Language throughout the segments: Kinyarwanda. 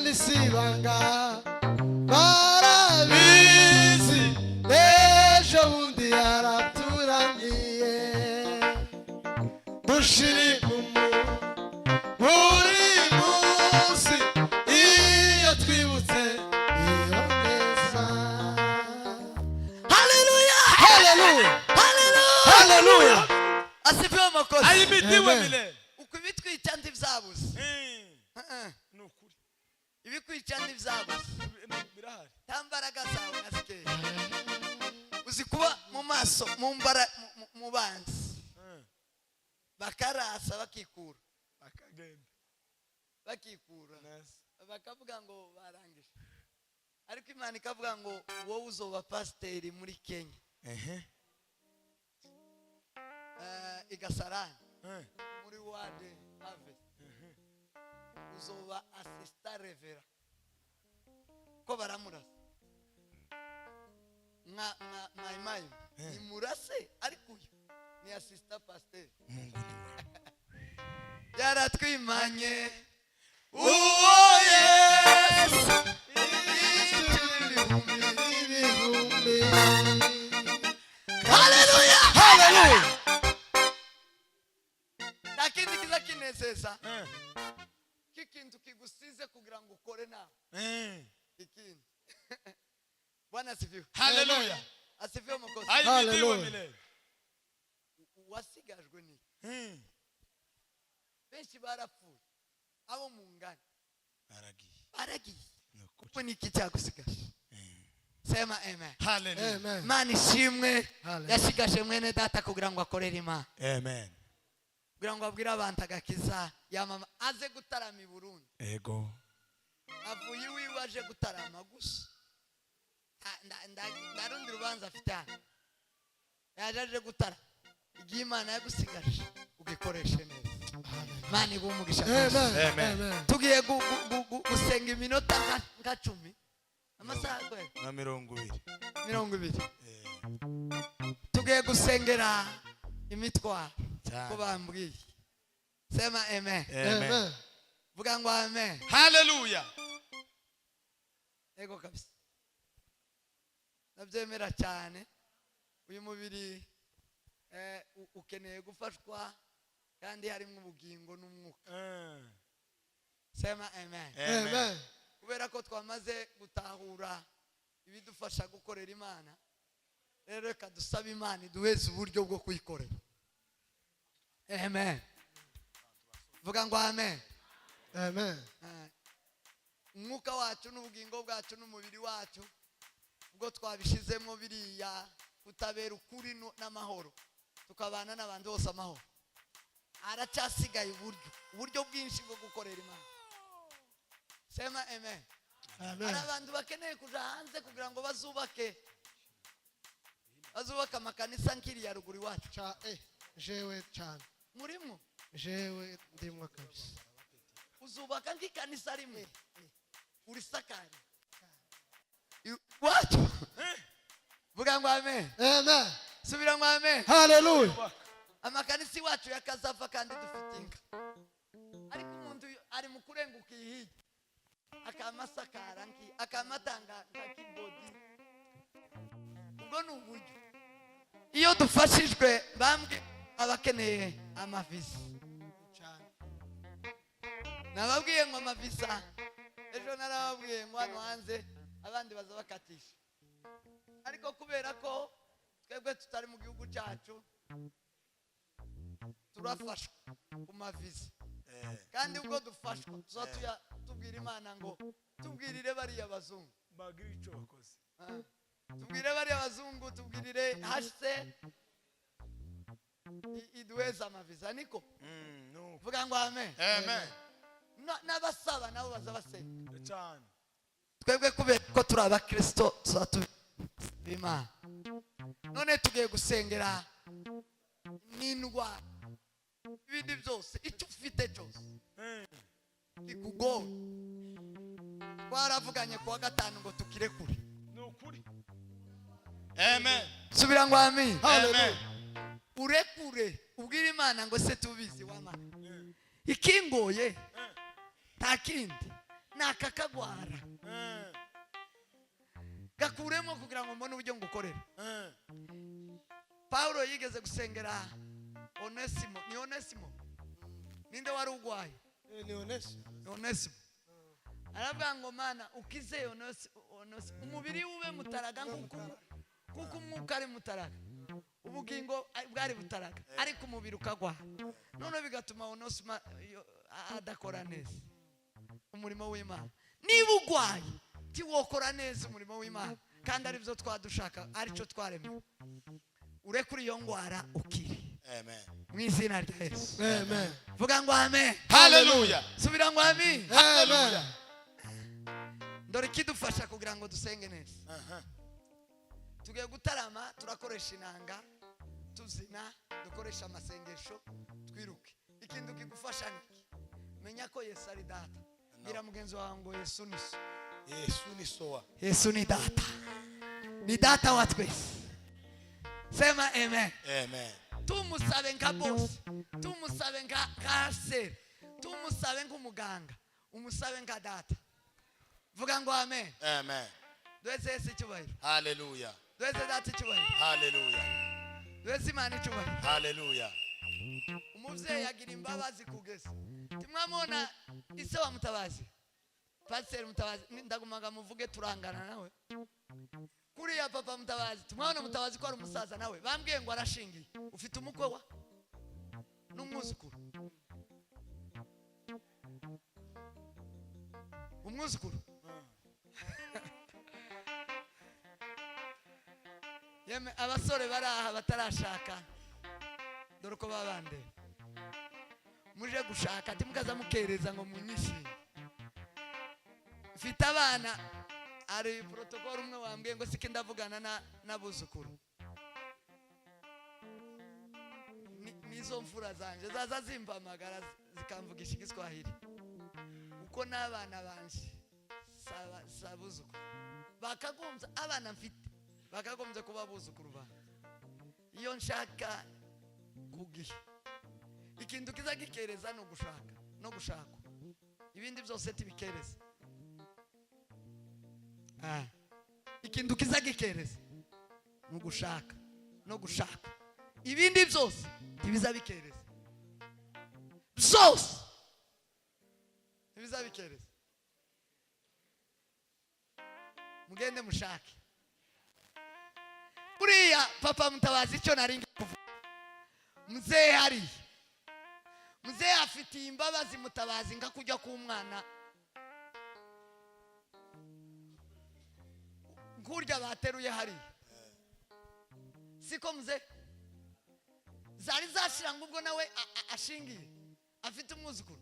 Imana isibanga barabizi ejo bundi yaraturaniye dushirika buri munsi iyo twibutse iyo neza. Haleluya haleluya haleluya asifiwe makosa ayimitiwe bile ukubitwica ndivyabuze nukuri ibikwica ndivyabuze birahari tambaraga zawe nasike uzi kuba mu maso mu banzi bakarasa bakikura akagenda bakikura bakavuga ngo barangije ariko Imana ikavuga ngo wowe uzoba pasiteri muri Kenya igasarani muri wade harvest uzoba assistant revera ko baramurasa mayimayi ni murase ariko uyu ni assistant pasteur yaratwimanye uwo Yesu haleluya haleluya lakini kiza kinesesa kikintu kigusize kugira ngo ukore nawe ikintu Bwana asifiwe haleluya asifiwe mukozi haleluya wasigajwe ni benshi barapfuye abo mu ngani baragiye kuko ni iki cyagusigaje sema amen haleluya Imana ishimwe yasigaje mwene data kugira ngo akorere Imana amen kugira ngo abwire abantu agakiza yamama aze gutarama i Burundi ego avuye iwiwe aje gutarama gusa ndarundi rubanza afite hano yaje gutara igihe Imana yagusigaje ugikoreshe neza Imana ibumugisha amen tugiye gusenga iminota nka 10 amasaha na 20 tugiye gusengera imitwaro ko bambwiye sema amen amen vuga ngo amen haleluya ego kabisa nabyemera cyane uyu mubiri ukeneye gufashwa kandi harimo ubugingo n'umwuka sema amen amen kubera ko twamaze gutahura ibidufasha gukorera Imana rero reka dusabe Imana iduheze uburyo bwo kuyikorera amen vuga ngo amen amen umwuka wacu n'ubugingo bwacu n'umubiri wacu ubwo twabishizemo biriya kutabera ukuri n'amahoro tukabana n'abandi bose amahoro aracyasigaye uburyo bwinshi bwo gukorera Imana sema amen hari abantu bakeneye kuja hanze kugira ngo bazubake amakanisa nk'iriya ruguru iwacu jewe cyane murimo jewe ndimwe kabisa uzubaka nk'ikanisa rimwe urisakare wacu vuga ngo amen amen subira ngo amen haleluya amakanisi wacu yakazava kandi dufite inka ariko umuntu ari mu kurenguka iyi akamasakara akamatanga nk'ikibodi ubwo ni uburyo iyo dufashijwe bambwe abakeneye amavisa nababwiye ngo amavisa ejo narababwiye ngo hano hanze abandi baza bakatisha ariko kubera ko twebwe tutari mu gihugu cyacu turafashwa ku mavisa kandi ubwo dufashwa tubwira Imana ngo tubwirire bariya bazungu bagira icyo bakoze tubwire bariya bazungu tubwirire hase iduheza amavisa niko vuga ngo amen amen n'abasaba nabo baza basenga cyane twebwe kubera ko turi abakristo tuzatubima none tugiye gusengera n'indwara ibindi byose icyo ufite cyose kikugoye twaravuganye kuwa gatanu ngo tukirekure ni ukuri amen subira ngo amen amen urekure ubwire Imana ngo se tubizi wamana ikingoye nta kindi nakakagwara gakuremo kugira ngo mbone uburyo ngukorera. Paulo yigeze gusengera Onesimo. Ni Onesimo ninde wari ugwaye? Ni Onesimo. Aravuga ngo mana ukize Onesimo, umubiri ube mutaraga kuko umwuka ari mutaraga, ubugingo bwari butaraga, ariko umubiri ukagwa. None bigatuma Onesimo adakora neza umurimo w'Imana. Niba ugwaye tiwokora neza umurimo w'Imana, kandi ari byo twadushaka, ari cyo twaremye. Ure kuri iyo ngwara ukiri. Amen. Mu izina rya Yesu. Amen. Vuga ngo amen. Hallelujah. Subira ngo amen. Hallelujah. Ndore kidufasha kugira ngo dusenge neza. Tugiye gutarama, turakoresha inanga, tuzina, dukoresha amasengesho, twiruke. Ikintu kigufasha niki? Menya ko Yesu ari data. Gira mugenzi wawe ngo Yesu ni so. Yesu ni soa. Yesu ni data. Ni data wa twese. Sema amen. Amen. Tumusabe nka boss, tumusabe nka seri, tumusabe nk'umuganga, umusabe nka data. Vuga ngo amen. Amen. Duheze Yesu icyubahiro. Hallelujah. Duheze data icyubahiro. Hallelujah. Duheze Imana icyubahiro. Hallelujah. Umuvyeyi agira imbabazi kugeza. Timwamona ise wa Mutabazi. Pastor Mutabazi, ndagumaga muvuge turangana nawe. Kuriya papa Mutabazi, tumwana Mutabazi ko ari umusaza nawe. Bambwiye ngo arashingiye. Ufite umukwe wa n'umwuzukuru. Umwuzukuru. Yeme abasore baraha batarashaka. Dore ko babande. Muje gushaka timukaza mukereza ngo munyishime. Mfite abana ari protocol umwe wambwiye ngo sike ndavugana n'abuzukuru. Nizo mfura zanje zaza zimpamagara zikamvugisha igiswahili. Uko n'abana banje sabuzukuru. Bakagombye abana mfite. Bakagombye kuba abuzukuru ba. Iyo nshaka kugihe. Ikintu kiza gikereza no gushaka. Ibindi byose tibikereza. Ikintu kiza gikereza no gushaka. Ibindi byose tibiza bikereza. Byose tibiza bikereza. Mugende mushake. Uriya papa Mutabazi icyo naringi kuvuga. Mzee hari. Mzee afite imbabazi Mutabazi nga kujya ku mwana. Ngurya bateruye hari. Siko mzee. Zari zashira ngubwo nawe ashingiye. Afite umwuzukuru.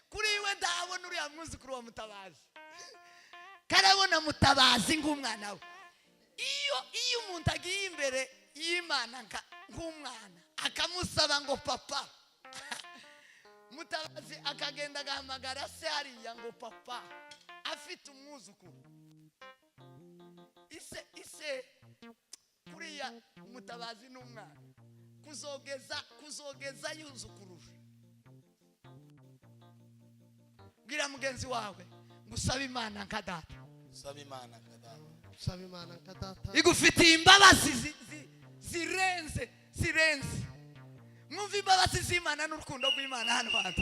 Kuri iwe ndabona uriya mwuzukuru wa Mutabazi. Karabona Mutabazi ng'umwana we. Iyo umuntu agiye imbere y'Imana nk'umwana akamusaba ngo papa, Mutabazi akagenda agahamagara se hariya ngo papa, afite umwuzukuru. Ise kuriya Mutabazi n'umwana kuzogeza yuzukuruje. Bwira mugenzi wawe ngusaba Imana nka data. Saba Imana nka data. Saba Imana nka data. Igufitiye imbabazi zirenze. Mwumva imbabazi z'Imana n'urukundo rw'Imana hano hantu.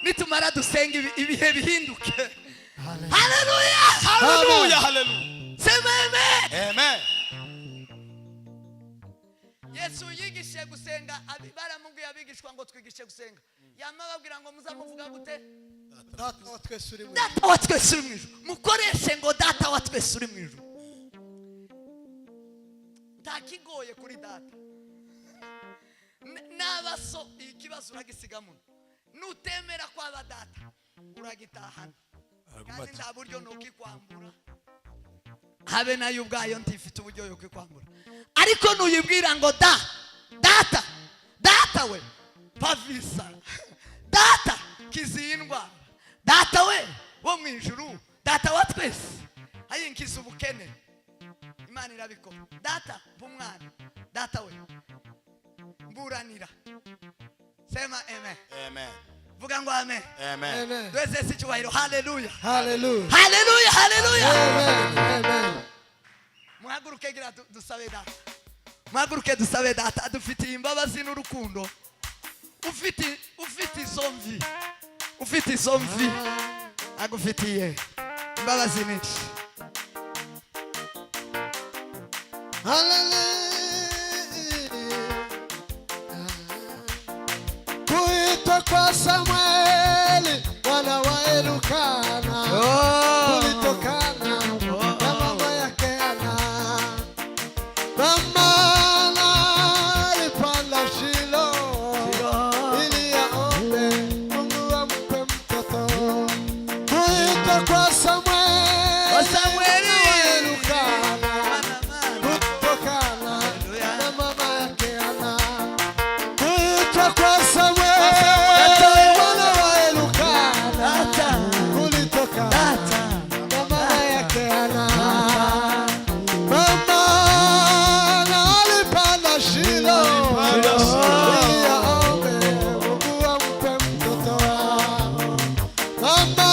Nitumara dusenga ibihe bihinduke. Hallelujah. Hallelujah. Hallelujah. Sema amen. Amen. Yesu yigishe gusenga, baramubwiye abigishwa ngo twigishe gusenga. Yamababwira ngo muzamuvuga gute? Data wa twese uri mu Data wa twese uri mu ijuru. Mukoreshe ngo data wa twese uri mu ijuru. Ntakigoye kuri data. Nabaso ikibazo uragisiga muno. Nutemera kwa data uragitahana. Kandi nta buryo nokikwambura. Habe nayo ubwayo ntifite uburyo yo kwikwambura. Ariko nuyibwira ngo data we pavisa. Data kizindwa. Data we wo mu ijuru. Data wa twese. Ayinkiza ubukene. Imana irabikora. Data bumwana. Data we mburanira. Sema amen. Amen. vuga ngo amen. Amen. Amen. Twese si cyubahiro. Haleluya. Hallelujah. Haleluya. Haleluya. Amen. Amen. Muhaguruke gira dusabe data. Muhaguruke dusabe data. Dufitiye imbabazi n'urukundo. Ufite isomvi. Ufite isomvi. Agufitiye imbabazi nyinshi. Hallelujah. Kuitwa kwa Samueli mwana wa Elukana kulitokana na mama yake Ana. Mama alipanda Shilo ili aombe Mungu ampe mtoto. Kuitwa kwa Samueli wa Elukana kutokana na mama yake Ana. Kuitwa kwa Samueli mwana wa Elukana kulitokana na mama yake Ana. Mama alipanda Shilo ili aombe Mungu ampe mtoto. Mama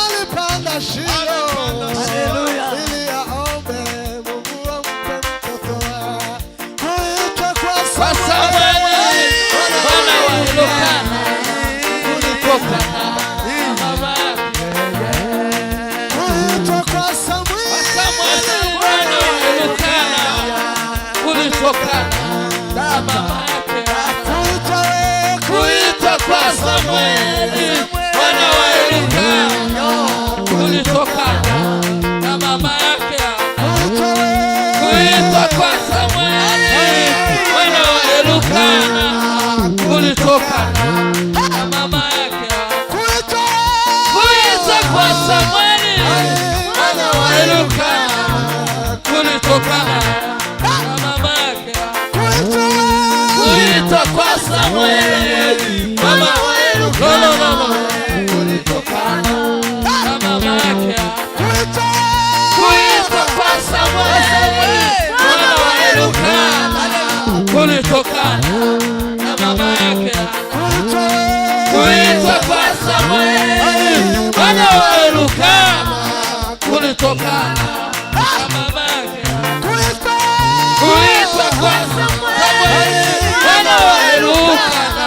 alipanda Shilo ili aombe Mungu ampe mtoto. Kuitwa kwa Samueli mwana wa Elukana kulitokana na mama yake. kuitwa kwa Samueli Mwana wa Elukana kulitokana na mama yake. Kuitwa kwa Samueli mwana wa Elukana kulitokana na mama yake. Kuitwa kwa Samueli mwana wa Elukana kulitokana na mama yake. Kuitwa kwa Samueli mwana wa Elukana kulitokana na mama yake. Kuitwa kwa Samueli mama wa Elukana kulitokana na mama yake. Kuitwa kwa Samueli mwana wa Elukana kulitokana na mama yake. Kuitwa kwa Samueli mwana wa Elukana kulitokana na mama yake. Kuitwa kwa Samueli mwana wa Elukana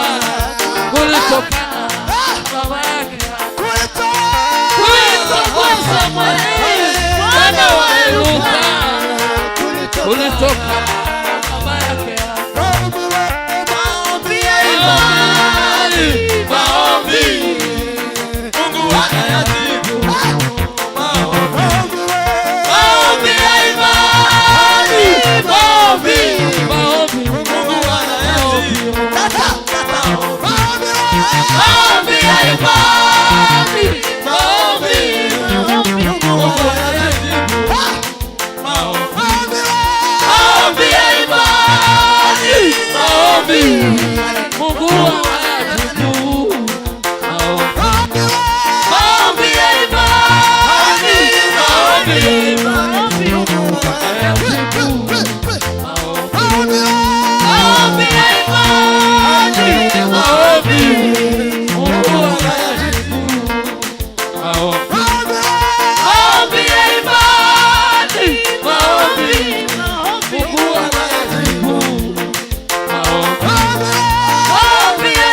kulitokana na mama yake. Kuitwa kwa Samueli mwana wa Elukana kulitokana na mama yake. Maombi ya imani, maombi Mungu anayajibu. Maombi ya imani, maombi Mungu anayajibu. Maombi ya imani, maombi Mungu anayajibu. Maombi ya imani, maombi Mungu anayajibu. Maombi ya imani, maombi Mungu anayajibu. Maombi ya imani, maombi Mungu anayajibu. Maombi ya imani, maombi Mungu anayajibu. Maombi ya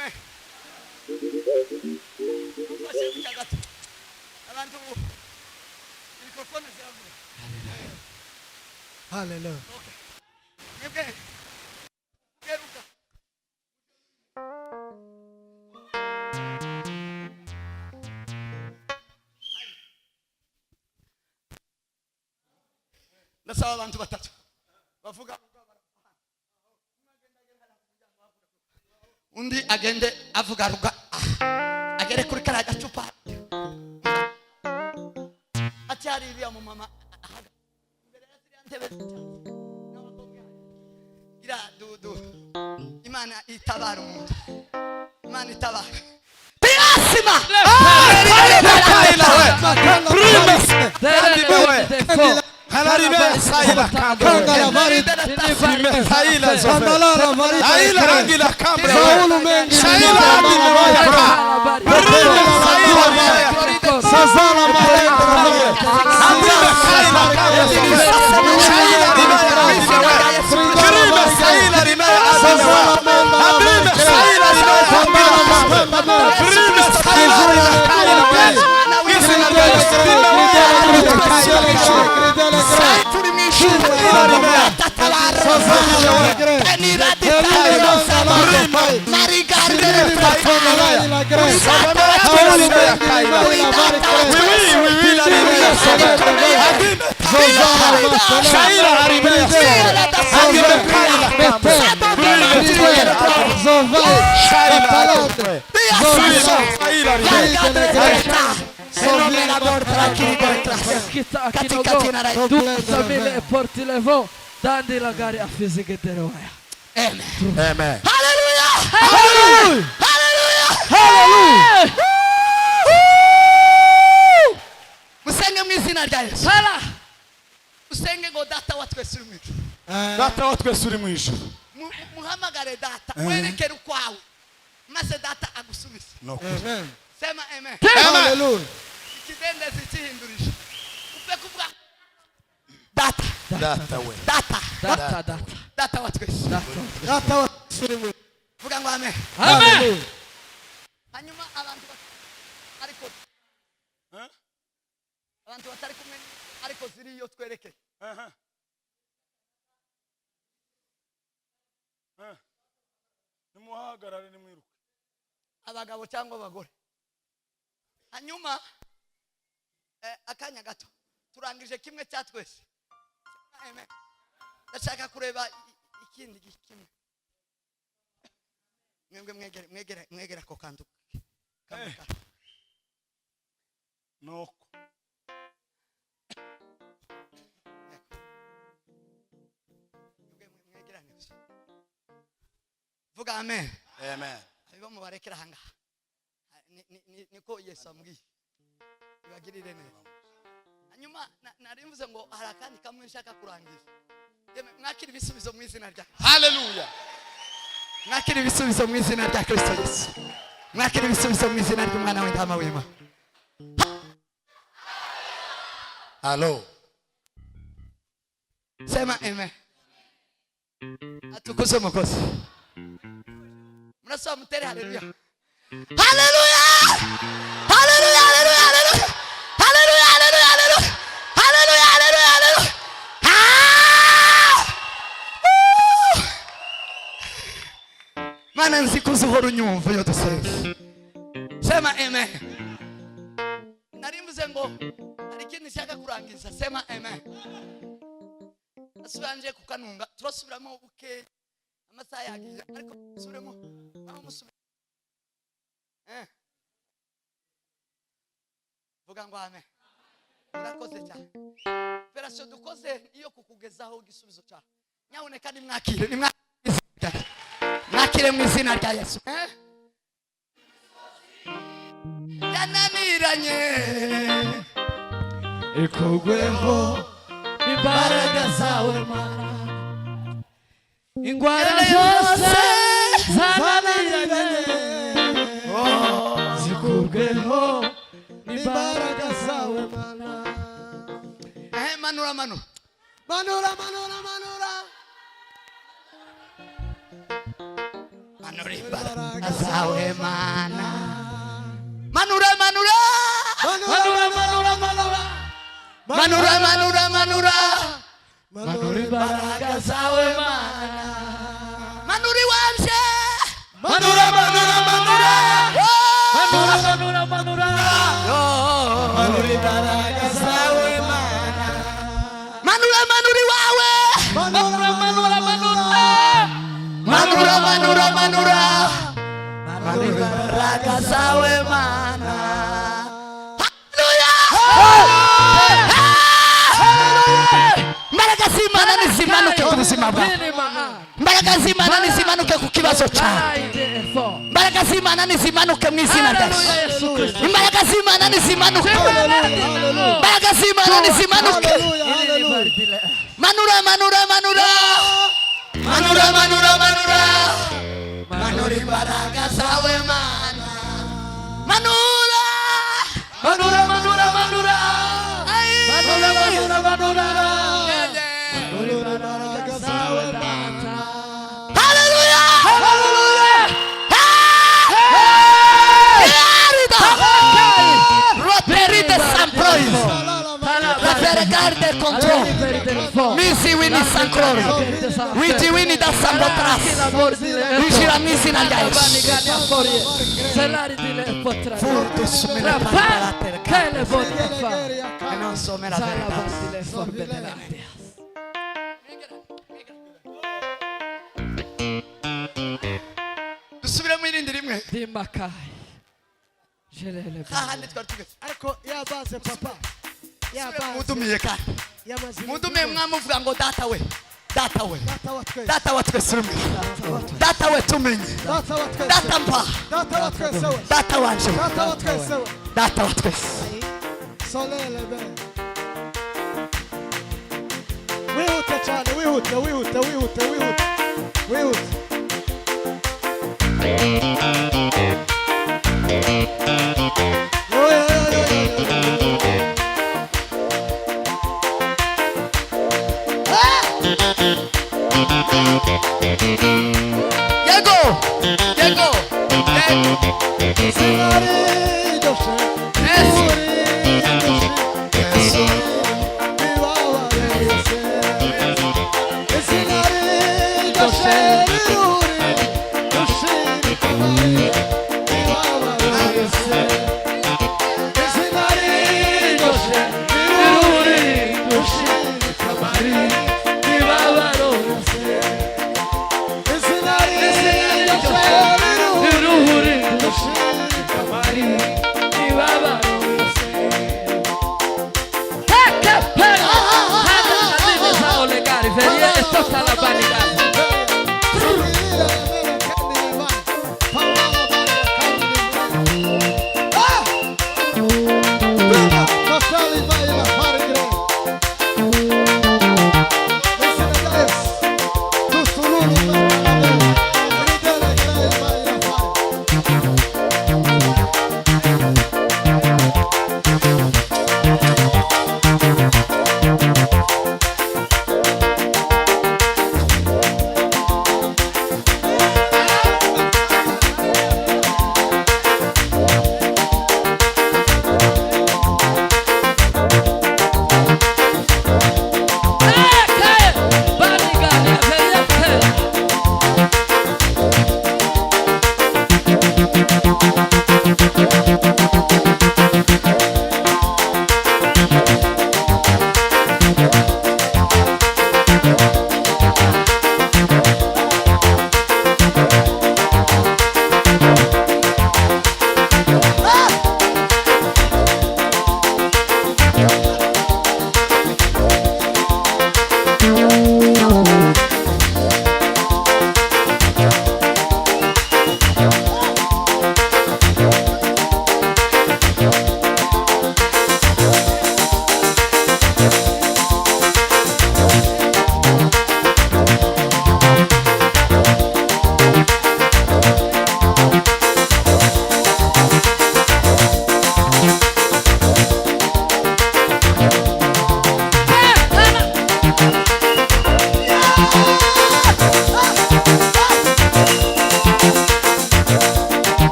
amen. Bashaka gato. Abantu mikrofone ziravuga. Hallelujah. Okay. Mwebwe. Geruka. Ndasaba abantu batatu bavuga undi agende avuga ruga agere kuri kara gacupa acyari iriya mu mama imbere ya ziriya ntebe ira dudu Imana itabara umuntu Imana itabara Piasima Halaribe sayla kangala mari sayla zofe ayla angila kambre sayla angila yaka sayla sazala mari angila sayla kambre sayla kribe sayla rime azwa abribe sayla rime kribe sayla rime gisina e porti le vo dandi la gara a fisiche teroia. Amen. Amen. Hallelujah. Hallelujah. Hallelujah. Musenge mu izina rya Yesu. Sala. Usenge ngo data wa twese uri mu ijuru. Data wa twese uri mu ijuru. Muhamagare data werekere ukwawe maze data agusubize. Amen. Sema amen. Hallelujah. Ikidendezi kihindurije. Upe kuvuga data. Data we. Data wa twese. Data wa twese. Vuga ngo amen. Amen. Hanyuma abantu ariko abantu batari kumwe ariko ziri yo twereke. Nimuhagarare nimwiruke. Abagabo cyangwa abagore. Hanyuma akanya gato turangije kimwe cya twese. Amen. Ndashaka kureba ikindi kimwe. Mwegera ko kantu. Noko. Vuga amen. Amen. Abiba mubarekera hanga. Niko Yesu ambwiye. Ibagirire neza. Hanyuma narimvuze ngo harakandi kamwe nshaka kurangiza. Mwakira ibisubizo mu izina rya. Hallelujah. Mwakira ibisubizo mu izina rya Kristo Yesu. Mwakira ibisubizo mu izina ry'Umwana w'Intama w'Imana. Hello. Sema amen. Atukuze umukozi. Murasaba mutere haleluya. Haleluya! Haleluya, haleluya, haleluya. Haleluya, haleluya, haleluya. Haleluya, haleluya, haleluya. Mana nzikuza uhora unyumva iyo dusenze. Sema amen. Narimbuze ngo hari ikintu nshaka kurangiza. Sema amen. Asubanje kukanunga turasubiramo buke amasaha yagiye ariko suremo aho musubira vuga ngo amen. Urakoze cyane. Operasiyo dukoze iyo kukugezaho igisubizo cyawe. Nyaboneka ni mwakire mwakire mu izina rya Yesu. Yananiranye ikugweho imbaraga zawe Mana, ingwara zose zananiranye zikugweho imbaraga zawe Mana. Manura manura manura manura manura manura imbaraga zawe mana manura manura Manura, manura, manura. manura manura manura Manura imbaraga zawe mana manura iwanje Manura, manura, manura. Manura, manura, manura. Manura imbaraga zawe mana. manura manura iwawe Manura, manura, manura. manura manura manura manura imbaraga zawe mana imbaraga z'Imana nizimanuke ku buzima bwawe imbaraga z'Imana nizimanuke ku kibazo cyawe imbaraga z'Imana nizimanuke mu izina rya Yesu imbaraga z'Imana nizimanuke imbaraga z'Imana nizimanuke manura manura manura manura manura manura manura imbaraga zawe mana manura manura manura manura manura manura manura Manura imbaraga zawe mana. haleluya Roterite Samprois la vergarde control misi wini sankrori witi wini da sambotras wishira misi na Yesu furto sumela para terra e non so me la verità dusubire mu irindi rimwe hahandi twari tugeze Ariko yabaze papa. Yabaze. mudumiye kandi Yamaze. mudumiye mwamuvuga ngo data we data we Data wa twese. data wa twese uri data we tumenye Data wa twese. data mpa Data wa twese we. data wanje Data wa twese we. data wa twese Solele be. Wihute cyane, wihute, wihute, wihute, wihute. Wihute. Yego yego Sinari doshe. Yesu Yesu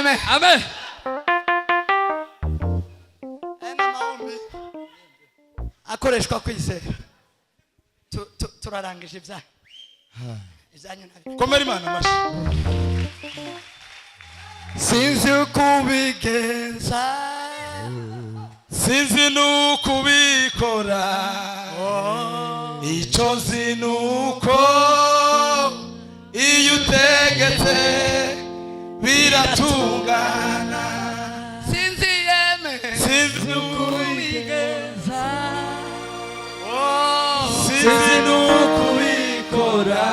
amen. Amen. N'amahombi akoreshwa kwizera. Turarangije ibyaha. Ibyanyu nabi. Komera Imana amashi. Sinzi kubigenza. Sinzi nukubikora. Icyo nzi nuko iyo utegetse biratungana. Sinzi yeme. Sinzi Kubigenza. sinzi nukubikora.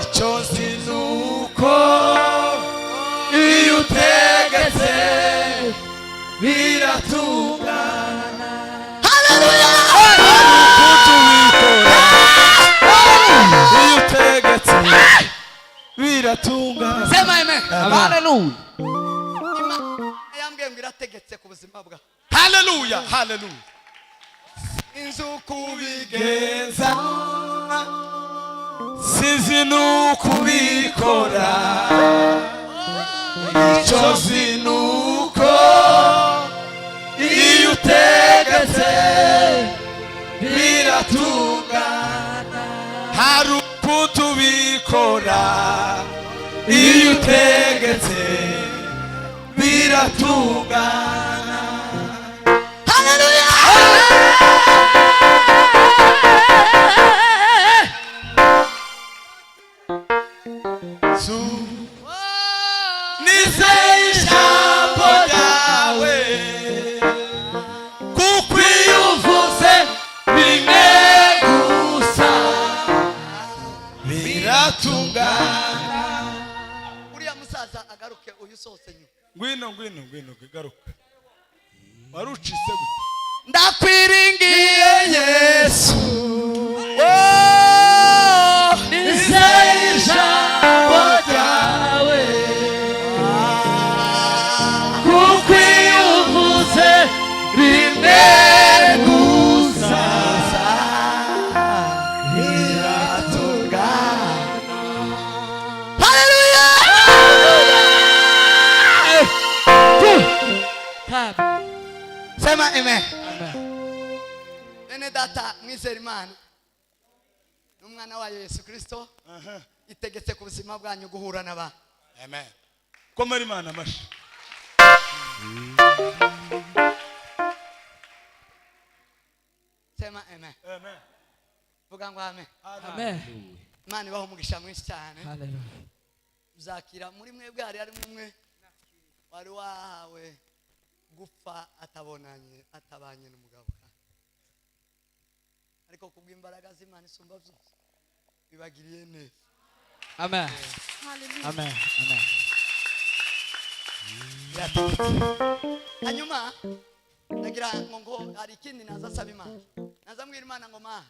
Icyo nzi nuko iyo utegetse biratungana. Hallelujah. Iyo utegetse biratungana. Sema amen. Hallelujah. Yambwiye ngo irategetse ku buzima bwa. Hallelujah. Hallelujah. Inzu kubigenza. Sinzi nukubikora. Icyo nzi nuko iyo utegetse biratungana. Hari ukutubikora. Iyo utegetse biratungana. Nizeye ijambo ryawe kuko iyo uvuze rimwe gusa biratungana. Uriya musaza agaruke uyu sohotse nyuma. Ngwino garuka. Warucitse gute? Ndakwiringiye Yesu. Nizeye ijambo ryawe. Kuko iyo uvuze rimwe gusa biratungana. Sema amen. Bene data mwizera Imana n'umwana wa Yesu Kristo itegetse ku buzima bwanyu guhura n'abantu. Amen. Komera Imana amashi. Sema amen. Amen. Vuga ngo amen. Amen. Imana ibaho umugisha mwinshi cyane. Hallelujah. Uzakira muri mwebwe hari harimo umwe wari wahawe gupfa atabanye n'umugabo kandi. Ariko kubw'imbaraga z'Imana isumba byose bibagiriye neza. Amen. Amen. Amen. Hanyuma nagira ngo hari ikindi naza asaba Imana. Naza mbwira Imana ngo ma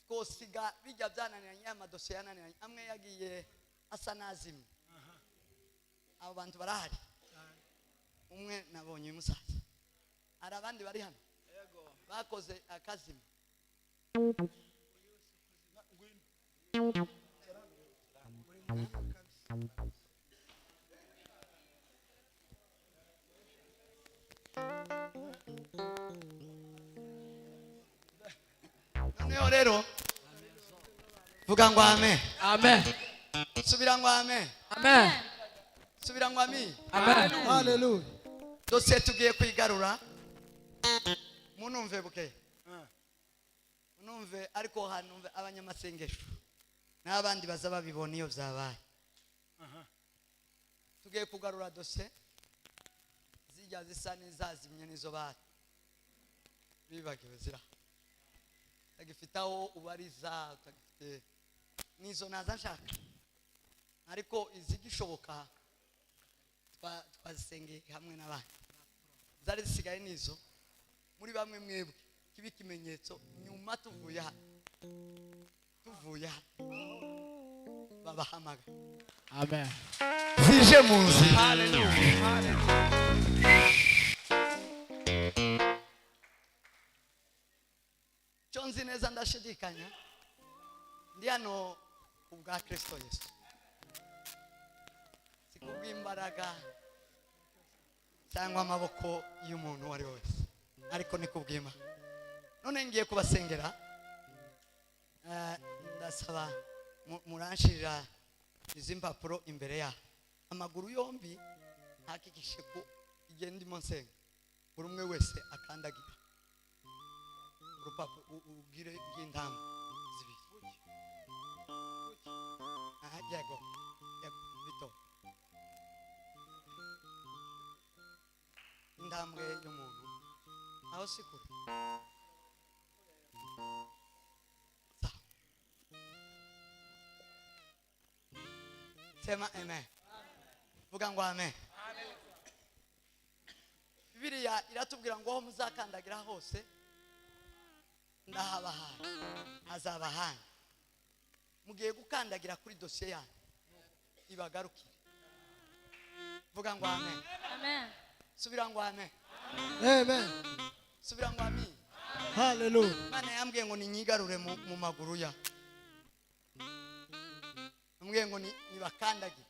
twosiga bijya byananiranye amadosiye yananiranye amwe yagiye asa nazimye. Abo bantu barahari. Umwe nabonye uyu musaza. Hari abandi bari hano bakoze akazima. Noneho rero vuga ngo amen. Amen. Subira ngo amen. Amen. Subira ngo amen. Amen. Hallelujah. Dosiye tugiye kwigarura. Munumve buke. Munumve ariko hanumve abanyamasengesho. N'abandi baza babibona iyo byabaye. Tugiye kugarura dosiye. Zijya zisa n'izazimye nizo bari. Bibagiwe zira. Tagifitaho ubariza tagifite nizo naza nshaka. Ariko izigishoboka twazisengeye hamwe n'abandi. Zari zisigaye nizo muri bamwe mwebwe kibi kimenyetso nyuma tuvuye hano babahamaga. Amen. Zije muzi. Chonzi neza ndashidikanya ndi hano kubwa Kristo Yesu. Si kubw'imbaraga cyangwa amaboko y'umuntu uwo ari we wese, ariko ni kubw'Imana. None ngiye kubasengera, ndasaba muranshirira izi mpapuro imbere ya amaguru yombi, hakikishe ko igihe ndimo nsenga buri umwe wese akandagira urupapuro, ubwire bw'intambwe zibiri. Yego bito, intambwe y'umuntu aho si kure. Sema amen. Vuga ngo amen. Bibiliya iratubwira ngo aho muzakandagira hose ndahabahaye, azabahaye. Mugiye gukandagira kuri dosiye yanyu ibagarukire. Vuga ngo amen. Amen. Subira ngo amen. Amen. Subira ngo amen. Hallelujah. Mana yambwiye ngo ninyigarure mu maguru ya. Yambwiye ngo nibakandagire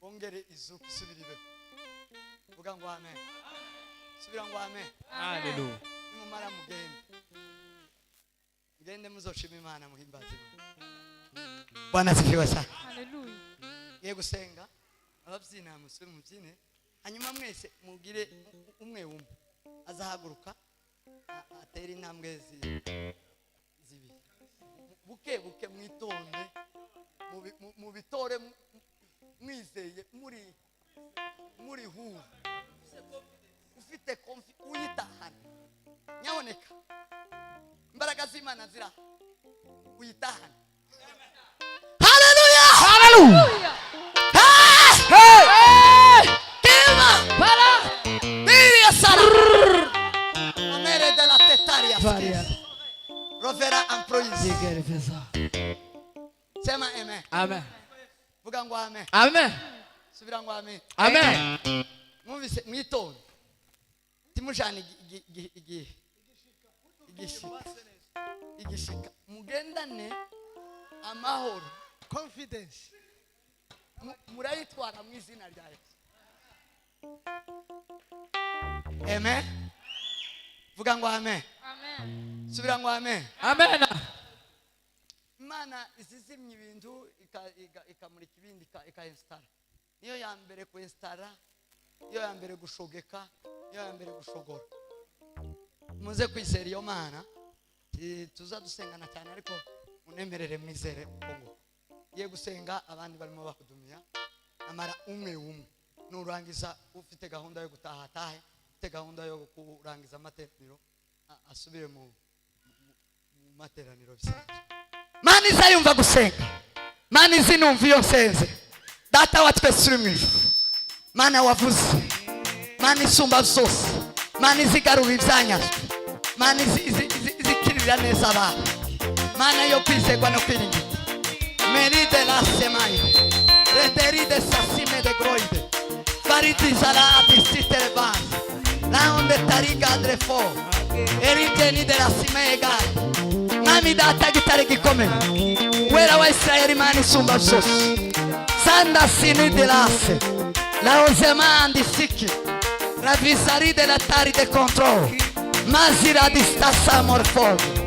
bongere izuku isubiribe. Vuga ngo amen. Subira ngo amen. Hallelujah. Nimumara mugende muzoshima Imana muhimbaze. Bwana asifiwe sana. Hallelujah. Ye gusenga ababyina musore mubyine, hanyuma mwese mugire umwe azahaguruka atera intambwe zibiri. Buke mwitonde, mubitore mwizeye, muri hu ufite uyitahana. Nyaboneka imbaraga z'Imana zira uyitahana. Hallelujah. Hallelujah. Hey! Kema! Para! Mira Sara! Amere della tetaria. Rovera amproisi. Sema amen. Amen. Vuga ngo amen. Amen. Subira ngo amen. Amen. Mwumvise mwitonde. Timujana igishika. Mugendane amahoro. Confidence. Murayitwara mu izina rya Yesu. Amen. Vuga ngo amen. Amen. Subira ngo amen. Amen. Imana izizimya ibintu ikamurika ibindi ikainstara. Niyo ya mbere kuinstara, niyo ya mbere gushogeka, niyo ya mbere gushogora. Muze kwizera iyo Mana, tuza dusengana cyane ariko munemerere mwizere uko. Ye gusenga abandi barimo bakudumiya, amara umwe nurangiza ufite gahunda yo gutaha tahe, ufite gahunda yo kurangiza amateraniro asubire mu materaniro bisanzwe. Mana izayumva gusenga, Mana izinumva iyo nsenze. Data wa twese uri mu ijuru, Mana wavuze, Mana isumba zose, Mana izigarura ibyanyazwe, Mana izikirira neza abantu, Mana yo kwizerwa no kwiringira. Meride la semai, reteride sassime de groide, fariti sala atistite le basi, la onde tariga adrefo, eriteni de la simega, nami data Nikintugikomeye, wera wa Israeli mani sumba sos, sanda sini de lasse, la osemandi siki, ravisari de la tari de control, mazira di stassa morfo.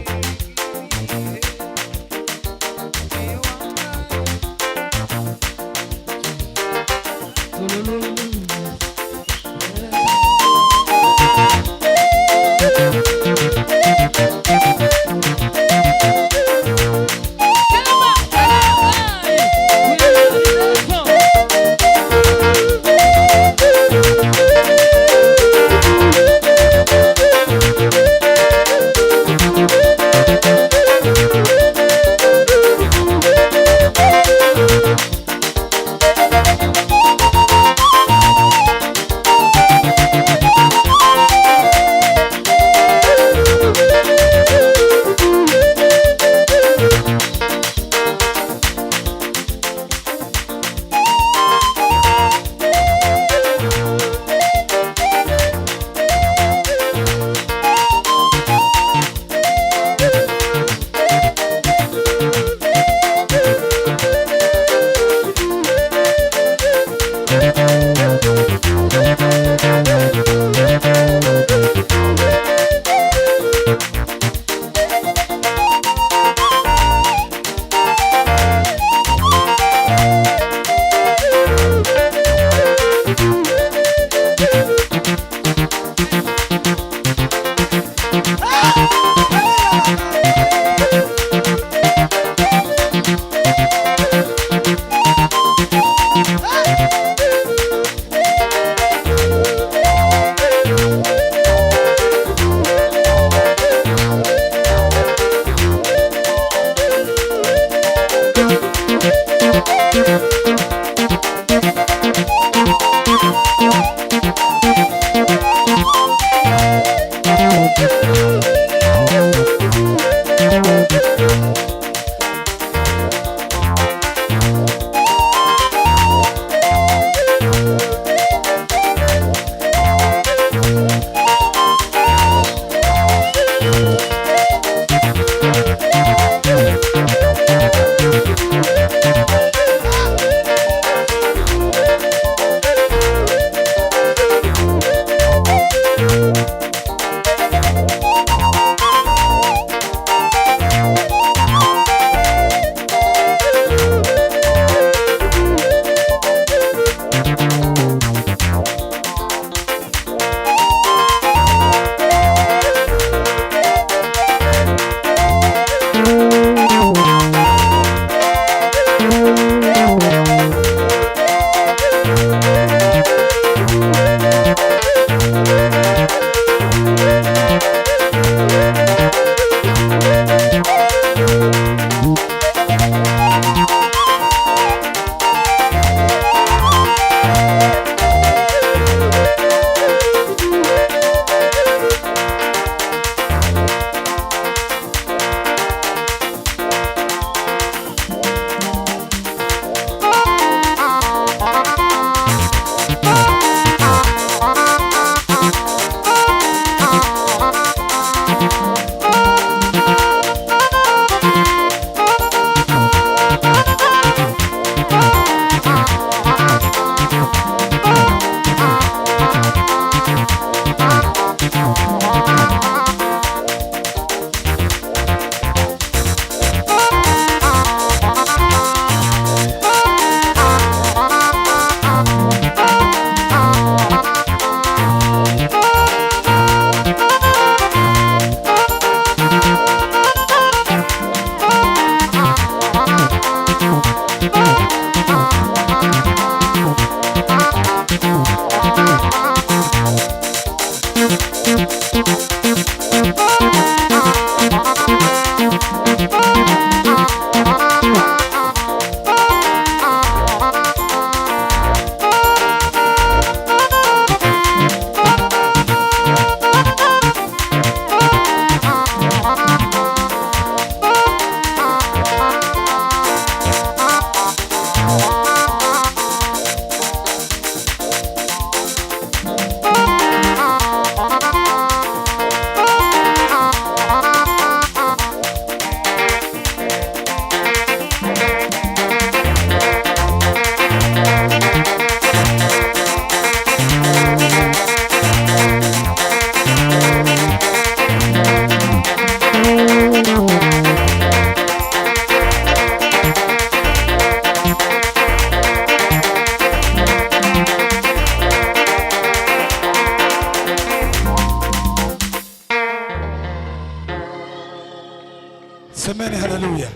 Semeni haleluya.